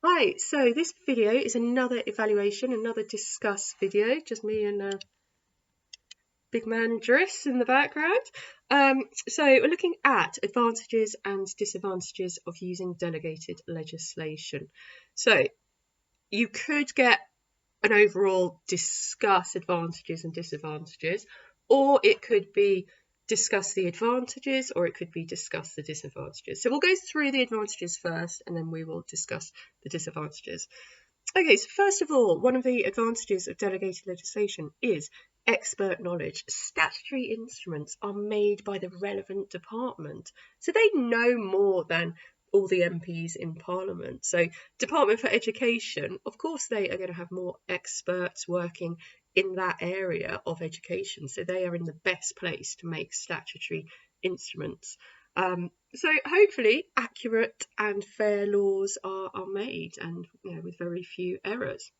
Hi, so this video is another evaluation, another discuss video, just me and big man Driss in the background. So we're looking at advantages and disadvantages of using delegated legislation. So you could get an overall discuss advantages and disadvantages, or it could be discuss the advantages, or it could be discuss the disadvantages. So we'll go through the advantages first, and then we will discuss the disadvantages. Okay, so first of all, one of the advantages of delegated legislation is expert knowledge. Statutory instruments are made by the relevant department, so they know more than all the MPs in Parliament. So Department for Education, of course, they are going to have more experts working in that area of education, so they are in the best place to make statutory instruments. So hopefully accurate and fair laws are made, and with very few errors.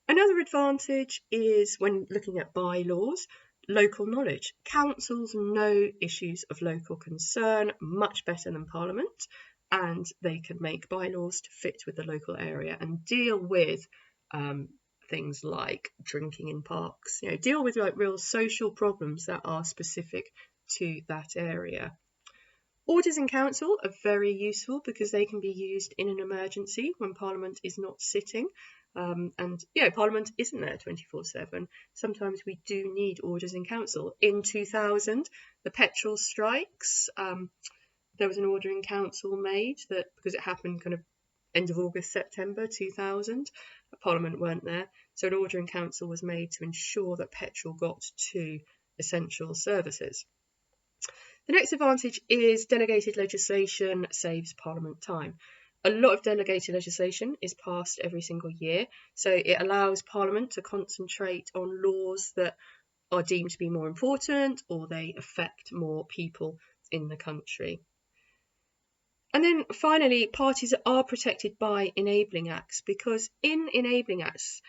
Another advantage is when looking at bylaws, local knowledge. Councils know issues of local concern much better than Parliament, and they can make bylaws to fit with the local area and deal with things like drinking in parks, deal with like real social problems that are specific to that area. Orders in council are very useful because they can be used in an emergency when Parliament is not sitting. And Parliament isn't there 24/7. Sometimes we do need orders in council. In 2000, the petrol strikes, there was an order in council made that, because it happened kind of end of August, September 2000, Parliament weren't there. So an order in council was made to ensure that petrol got to essential services. The next advantage is delegated legislation saves Parliament time. A lot of delegated legislation is passed every single year, so it allows Parliament to concentrate on laws that are deemed to be more important or they affect more people in the country. And then finally, parties are protected by enabling acts, because in enabling acts,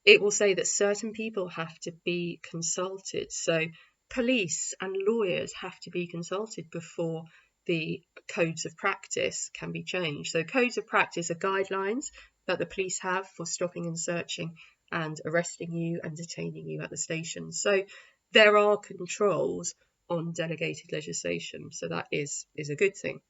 it will say that certain people have to be consulted. So police and lawyers have to be consulted before the codes of practice can be changed. So codes of practice are guidelines that the police have for stopping and searching and arresting you and detaining you at the station. So there are controls on delegated legislation, so that is a good thing.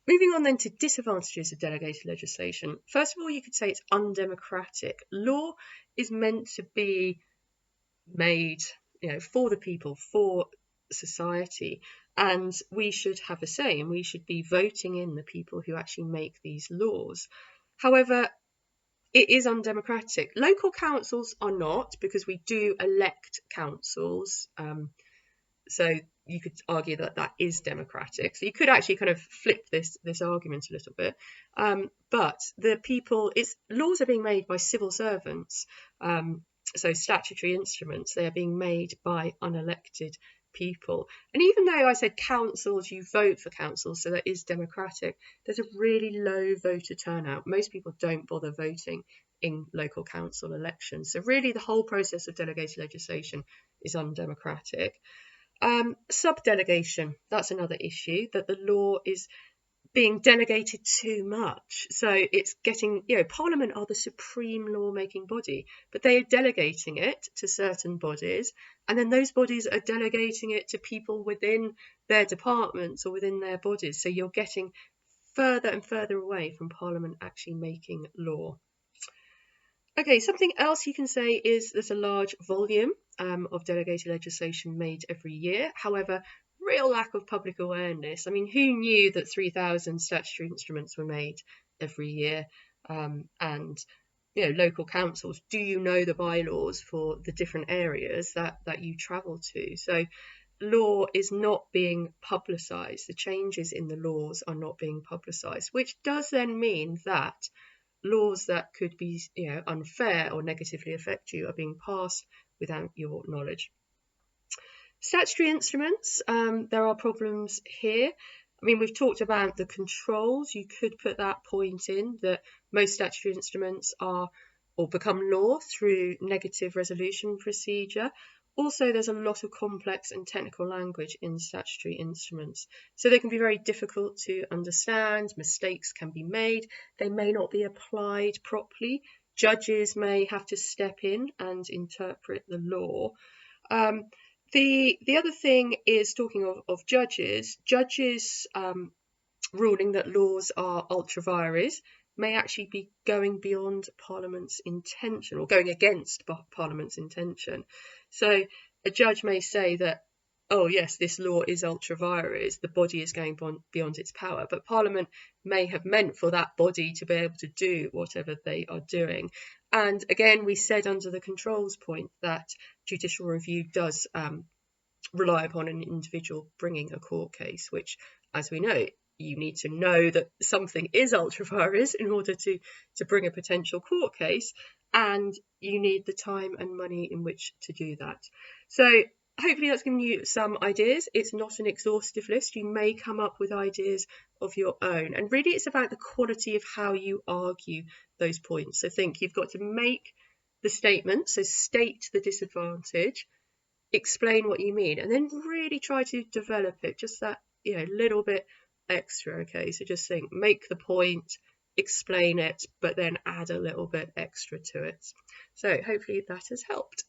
Moving on then to disadvantages of delegated legislation. First of all, you could say it's undemocratic. Law is meant to be made, for the people, for society, and we should have a say, and we should be voting in the people who actually make these laws. However, it is undemocratic. Local councils are not, because we do elect councils. So you could argue that that is democratic. So you could actually kind of flip this argument a little bit. But the people, laws are being made by civil servants. So statutory instruments, they are being made by unelected people. And even though I said councils, you vote for councils, so that is democratic, there's a really low voter turnout. Most people don't bother voting in local council elections. So really the whole process of delegated legislation is undemocratic. Sub-delegation, that's another issue, that the law is being delegated too much. So it's getting, Parliament are the supreme lawmaking body, but they are delegating it to certain bodies, and then those bodies are delegating it to people within their departments or within their bodies. So you're getting further and further away from Parliament actually making law. Okay, something else you can say is there's a large volume of delegated legislation made every year. However, real lack of public awareness. I mean, who knew that 3,000 statutory instruments were made every year? And local councils, do you know the bylaws for the different areas that you travel to? So law is not being publicised. The changes in the laws are not being publicised, which does then mean that laws that could be unfair or negatively affect you are being passed without your knowledge. Statutory instruments, there are problems here. I mean, we've talked about the controls. You could put that point in that most statutory instruments are or become law through negative resolution procedure, Also, there's a lot of complex and technical language in statutory instruments, so they can be very difficult to understand, mistakes can be made, they may not be applied properly, judges may have to step in and interpret the law. The other thing is, talking of judges, ruling that laws are ultra vires may actually be going beyond Parliament's intention, or going against Parliament's intention. So a judge may say that, oh yes, this law is ultra vires, the body is going beyond its power, but Parliament may have meant for that body to be able to do whatever they are doing. And again, we said under the controls point that judicial review does rely upon an individual bringing a court case, which, as we know, you need to know that something is ultra vires in order to bring a potential court case, and you need the time and money in which to do that. So hopefully that's given you some ideas. It's not an exhaustive list. You may come up with ideas of your own, and really it's about the quality of how you argue those points. So think, you've got to make the statement, so state the disadvantage, explain what you mean, and then really try to develop it just that little bit extra. Okay, so just think, make the point, explain it, but then add a little bit extra to it. So hopefully that has helped.